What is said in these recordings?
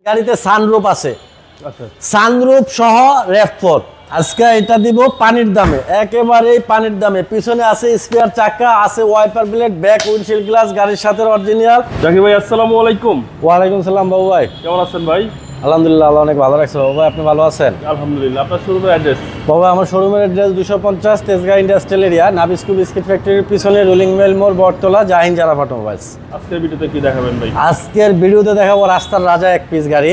গাড়িতে সানরুফ আছে, আচ্ছা সানরুফ সহ RAV4 আজকে এটা দিব পানির দামে, একেবারেই পানির দামে। পিছনে আছে স্পেয়ার চাকা, আছে wiper blade, back windshield glass, গাড়ির সাথে অরিজিনাল। জাকির ভাই আসসালামু আলাইকুম। ওয়ালাইকুম সালাম বাবু ভাই, কেমন আছেন ভাই? আলহামদুলিল্লাহ, আল্লাহ অনেক ভালো রাখছে বাবু ভাই। আপনি ভালো আছেন? আলহামদুলিল্লাহ। আপনার শোরুমের অ্যাড্রেস? বাবু আমার শোরুমের address 250 Tejgaon industrial area, Nabisco biscuit ফ্যাক্টরির পিছনে রোলিং মিল মোড়, বটতলা, জাহিন জারাফ অটোমোবাইলস। আজকের ভিডিওতে কি দেখাবেন ভাই? আজকের ভিডিওতে দেখাবো রাস্তার রাজা এক পিস গাড়ি,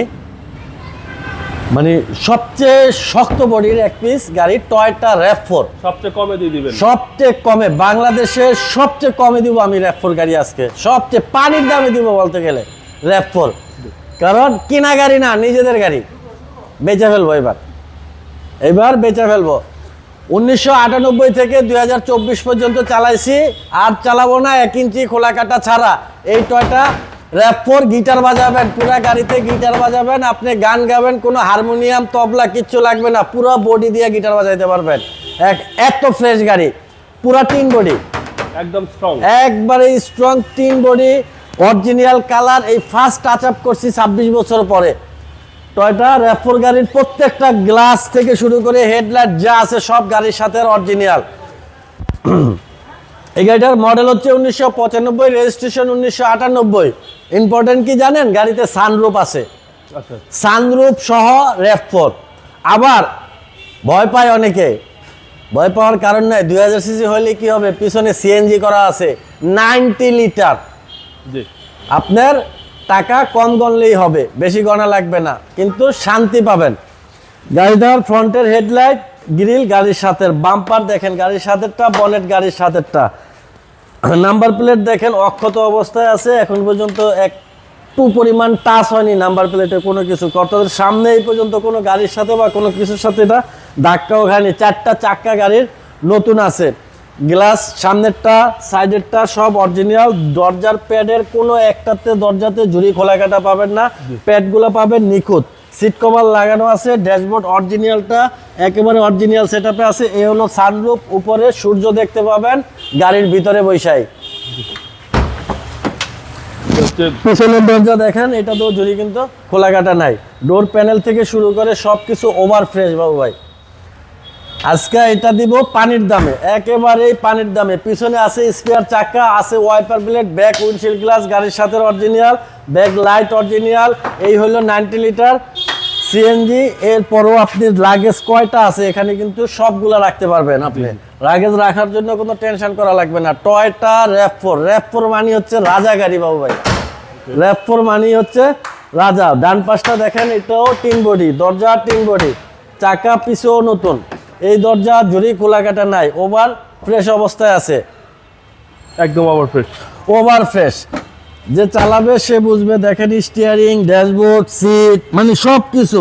মানে সবচেয়ে শক্ত বডির এক পিস গাড়ি, টয়োটা RAV4। সবচেয়ে কমে দিয়ে দিবেন? সবচেয়ে কমে, বাংলাদেশে সবচেয়ে কমে দিব আমি RAV4 গাড়ি আজকে, সবচেয়ে পানির দামে দিব বলতে গেলে RAV4। কারণ কিনা গাড়ি না, নিজেদের গাড়ি। বেচে ফেলবো এবার বেচে ফেলবো। 1998 থেকে 2024 পর্যন্ত চালাইছি, আর চালাবো না 1 ইঞ্চি খোলা কাটা ছাড়া। এই টয়োটা RAV4 গিটার বাজাবেন, পুরা গাড়িতে গিটার বাজাবেন, আপনি গান গাবেন, কোনো হারমোনিয়াম তবলা কিচ্ছু লাগবে না, পুরো বডি দিয়ে গিটার বাজাইতে পারবেন। এত ফ্রেশ গাড়ি, পুরা 3 বডি, একদম স্ট্রং, একবারে স্ট্রং 3 বডি, অরিজিনাল কালার। এই ফার্স্ট টাচ আপ করছি 26 বছর পরে। টয়োটা RAV4 গাড়ির প্রত্যেকটা গ্লাস থেকে শুরু করে হেডলাইট যা আছে সব গাড়ির সাথে অরিজিনাল। এই গাড়িটার মডেল হচ্ছে 1995, রেজিস্ট্রেশন 1998। ইম্পর্টেন্ট কি জানেন? গাড়িতে সানরুফ আছে, আচ্ছা সানরুফ সহ RAV4। আবার ভয় পায় অনেকে, ভয় পাওয়ার কারণ নাই। 2000 সিসি হলে কি হবে? পিছনে সিএনজি করা আছে 90 লিটার। জি, আপনার টাকা কম গণলেই হবে, বেশি গণা লাগবে না, কিন্তু শান্তি পাবেন। গাড়িটার ফ্রন্টের হেডলাইট, গ্রিল, গাড়ির সাথে বাম্পার দেখেন, গাড়ির সাথেরটা বনেট, গাড়ির সাথেরটা নাম্বার প্লেট দেখেন অক্ষত অবস্থায় আছে। এখন পর্যন্ত একটু পরিমাণ টাচ হয়নি নাম্বার প্লেটে কোনো কিছু। কর্তাদের সামনে এই পর্যন্ত কোনো গাড়ির সাথে বা কোনো কিছুর সাথে এটা ধাক্কাও খায়নি। 4টা চাক্কা গাড়ির নতুন আছে। গ্লাস সামনেরটা, সাইডেরটা সব অরিজিনাল। দরজার প্যাডের কোনো একটাতে দরজাতে ঝুড়ি খোলা কাটা পাবেন না, প্যাডগুলো পাবেন নিখুঁত। সিট কভার লাগানো আছে, ড্যাশবোর্ড অরিজিনালটা একেবারে অরিজিনাল সেটআপে আছে। এই হলো সানরুফ, উপরে সূর্য দেখতে পাবেন গাড়ির ভিতরে বৈশাই। পিছনের দরজা দেখেন, এটা তো ঝুড়ি কিন্তু খোলা কাটা নাই। ডোর প্যানেল থেকে শুরু করে সবকিছু ওভার ফ্রেশ বাবু ভাই। আজকে এটা দিব পানির দামে, একেবারেই পানির দামে। পিছনে আছে স্পেয়ার চাকা, আছে wiper blade, back windshield glass, গাড়ির সাথে অরিজিনাল, ব্যাক লাইট অরিজিনাল। এই হলো 90 লিটার সিএনজি। এরপরও আপনি লাগেজ কয়টা আছে এখানে কিন্তু সবগুলা রাখতে পারবেন। আপনি লাগেজ রাখার জন্য কোনো টেনশন করা লাগবে না। টয়োটা RAV4 মানি হচ্ছে রাজা গাড়ি বাবু ভাই। RAV4 মানি হচ্ছে রাজা। ডান পাশটা দেখেন, এটাও 3 বডি, দরজা 3 বডি, চাকা পিছেও নতুন। এই দরজা ঝুড়ি খোলা কাটা নাই, ওভার ফ্রেশ অবস্থায় আছে, একদম ওভার ফ্রেশ। Over fresh. যে চালাবে সে বুঝবে। দেখেন স্টিয়ারিং, ড্যাশবোর্ড, সিট, মানে সব কিছু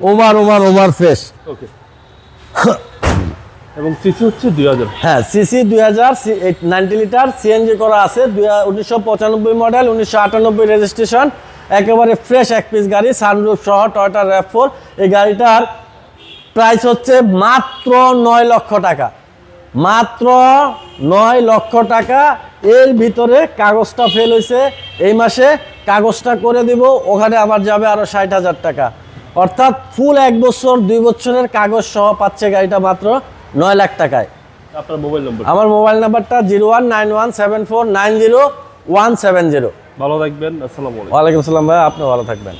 ওভার ফ্রেশ। ওকে। এবং সিসি হচ্ছে 2000। হ্যাঁ, সিসি 2000, 90 লিটার সিএনজি করা আছে। 1995 মডেল, 1998 রেজিস্ট্রেশন, একেবারে ফ্রেশ এক পিস গাড়ি, সানরুফ সহ টয়োটা RAV4। এই গাড়িটার প্রাইস হচ্ছে মাত্র 9 লক্ষ টাকা, মাত্র 9 লক্ষ টাকা। এর ভিতরে কাগজটা ফেল হয়েছে, এই মাসে কাগজটা করে দিব, ওখানে আবার যাবে আরো 60,000 টাকা। অর্থাৎ ফুল 1 বছর 2 বছরের কাগজ সহ পাচ্ছে গাড়িটা মাত্র 9 লাখ টাকায়। আপনার মোবাইল নম্বর? আমার মোবাইল নাম্বারটা 01917490 170। ভালো থাকবেন। আসসালামু আলাইকুম। ওয়ালাইকুম আসসালাম ভাই, আপনি ভালো থাকবেন।